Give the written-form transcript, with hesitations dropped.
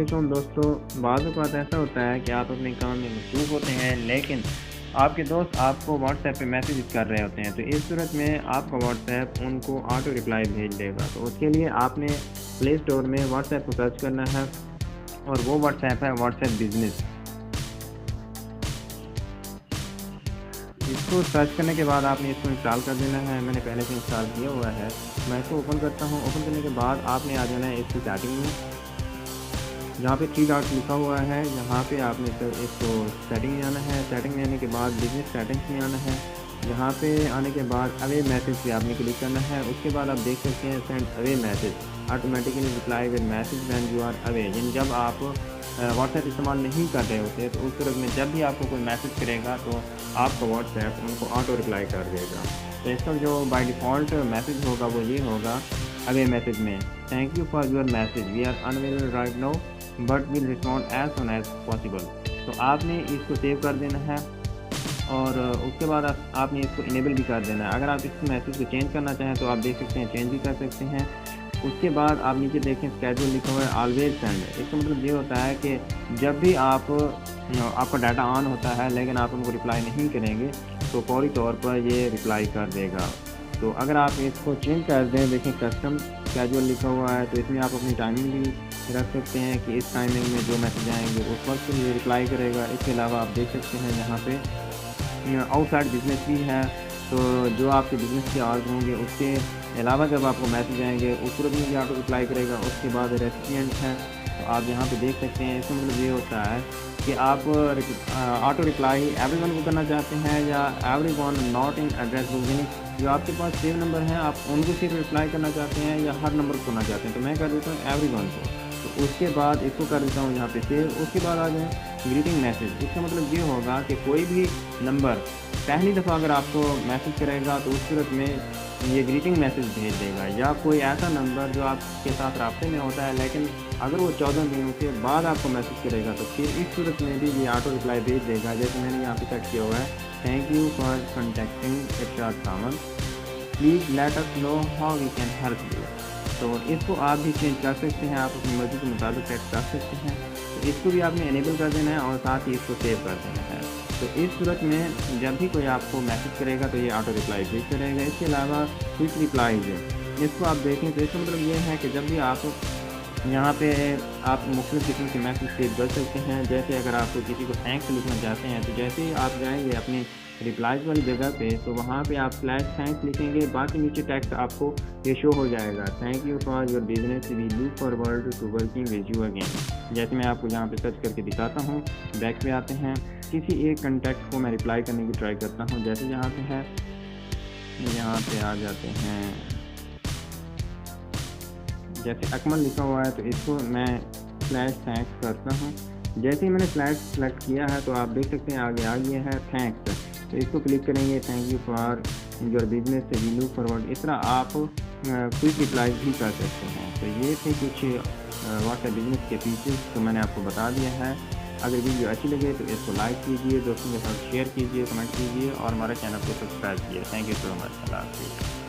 علیکم دوستو، بعض اوقات ایسا ہوتا ہے کہ آپ اپنے کام میں مصروف ہوتے ہیں لیکن آپ کے دوست آپ کو واٹس ایپ پہ میسیجز کر رہے ہوتے ہیں، تو اس صورت میں آپ کا واٹس ایپ ان کو آٹو رپلائی بھیج دے گا۔ تو اس کے لیے آپ نے پلے اسٹور میں واٹس ایپ کو سرچ کرنا ہے اور وہ واٹس ایپ ہے واٹس ایپ بزنس۔ اس کو سرچ کرنے کے بعد آپ نے اس کو انسٹال کر دینا ہے۔ میں نے پہلے سے انسٹال کیا ہوا ہے، میں اس کو اوپن کرتا ہوں۔ اوپن کرنے کے بعد آپ نے آ جانا ہے اس کی سیٹنگ میں، جہاں پہ 3 ڈاٹ لکھا ہوا ہے، یہاں پہ آپ نے اس کو سیٹنگ میں آنا ہے۔ سیٹنگ میں آنے کے بعد بزنس سیٹنگس میں آنا ہے، یہاں پہ آنے کے بعد اوے میسیج پہ آپ نے کلک کرنا ہے۔ اس کے بعد آپ دیکھ سکتے ہیں send away message automatically reply with message when you are away, یعنی جب آپ واٹس ایپ استعمال نہیں کر رہے ہوتے تو اس صورت میں جب بھی آپ کو کوئی میسیج کرے گا تو آپ کا واٹس ایپ ان کو آٹو رپلائی کر دے گا۔ تو اس کا جو بائی ڈیفالٹ میسیج ہوگا وہ یہ ہوگا اوے میسیج میں، thank you for your message, we are unavailable right now but will respond as soon as possible. تو آپ نے اس کو سیو کر دینا ہے اور اس کے بعد آپ نے اس کو انیبل بھی کر دینا ہے۔ اگر آپ اس میسیج کو چینج کرنا چاہیں تو آپ دیکھ سکتے ہیں چینج بھی کر سکتے ہیں۔ اس کے بعد آپ نیچے دیکھیں اسکیجول لکھا ہوا ہے آلویز سینڈ، اس کا مطلب یہ ہوتا ہے کہ جب بھی آپ کا ڈاٹا آن ہوتا ہے لیکن آپ ان کو رپلائی نہیں کریں گے تو فوری طور پر یہ رپلائی کر دے گا۔ تو اگر آپ اس کو چینج کر دیں، دیکھیں کسٹم اسکیجول لکھا ہوا ہے، تو اس میں آپ اپنی ٹائمنگ بھی رکھ سکتے ہیں کہ اس ٹائمنگ میں جو میسیج آئیں گے اس وقت یہ رپلائی کرے گا۔ اس کے علاوہ آپ دیکھ سکتے ہیں یہاں پہ آؤٹ سائڈ بزنس بھی ہے، تو جو آپ کے بزنس کے آرڈر ہوں گے اس کے علاوہ جب آپ کو میسیج آئیں گے اس صورت میں بھی آٹو رپلائی کرے گا۔ اس کے بعد ریسیپینٹ ہے، تو آپ یہاں پہ دیکھ سکتے ہیں۔ اس کا مطلب یہ ہوتا ہے کہ آپ آٹو رپلائی ایوری ون کو کرنا چاہتے ہیں یا every one not in address book, یعنی جو آپ کے پاس سیو نمبر ہیں آپ ان کو صرف رپلائی کرنا چاہتے ہیں یا ہر نمبر کو کرنا چاہتے ہیں۔ تو میں کر دیتا ہوں ایوری ون کو، تو اس کے بعد اس کو کر دیتا ہوں یہاں پہ سیو۔ اس کے بعد آ جائیں گریٹنگ میسیج، اس کا مطلب یہ ہوگا کہ کوئی بھی نمبر پہلی دفعہ اگر آپ کو میسیج کرے گا تو اس صورت میں یہ گریٹنگ میسیج بھیج دے گا، یا کوئی ایسا نمبر جو آپ کے ساتھ رابطے میں ہوتا ہے لیکن اگر وہ 14 دنوں کے بعد آپ کو میسیج کرے گا تو پھر اس صورت میں بھی یہ آٹو رپلائی بھیج دے گا۔ جیسے میں نے یہاں پہ سیٹ کیا ہوا ہے، thank you for contacting Irshad Saman, please let us know how we can help you. تو اس کو آپ بھی چینج کر سکتے ہیں، آپ اپنی مرضی کے مطابق سیٹ کر سکتے ہیں۔ تو اس کو بھی آپ نے انیبل کر دینا ہے اور ساتھ ہی اس کو سیو کر دینا ہے۔ تو اس صورت میں جب بھی کوئی آپ کو میسیج کرے گا تو یہ آٹو رپلائی بھیج کرے گا۔ اس کے علاوہ کوئک رپلائیز، اس کو آپ دیکھیں تو اس کا مطلب یہ ہے کہ جب بھی آپ یہاں پہ آپ مختلف قسم کے میسیج سیو کر سکتے ہیں، جیسے اگر آپ کو کسی کو تھینکس لکھنا چاہتے ہیں تو جیسے ہی آپ جائیں گے اپنی رپلائز والی جگہ پہ تو وہاں پہ آپ سلیش تھینکس لکھیں گے، باقی نیچے ٹیکسٹ آپ کو یہ شو ہو جائے گا، thank you for your business, we look forward to working with you again. جیسے میں آپ کو یہاں پہ سرچ کر کے دکھاتا ہوں، بیک پہ آتے ہیں، کسی ایک کنٹیکٹ کو میں رپلائی کرنے کی ٹرائی کرتا ہوں۔ جیسے یہاں پہ ہے، یہاں پہ آ جاتے ہیں، جیسے اکمل لکھا ہوا ہے تو اس کو میں سلیش تھینکس کرتا ہوں۔ جیسے ہی میں نے سلیش سلیکٹ کیا ہے تو آپ دیکھ سکتے ہیں آگے آ گیا ہے تھینکس، تو اس کو کلک کریں گے، thank you for your business, we look forward. اس طرح آپ کوئک رپلائی بھی کر سکتے ہیں۔ تو یہ تھے کچھ واٹس ایپ بزنس کے فیچرز تو میں نے آپ کو بتا دیا ہے۔ اگر ویڈیو اچھی لگے تو اس کو لائک کیجیے، دوستوں کے ساتھ شیئر کیجیے، کمنٹ کیجیے اور ہمارے چینل کو سبسکرائب کیجیے۔ تھینک یو سو مچ، اللہ حافظ۔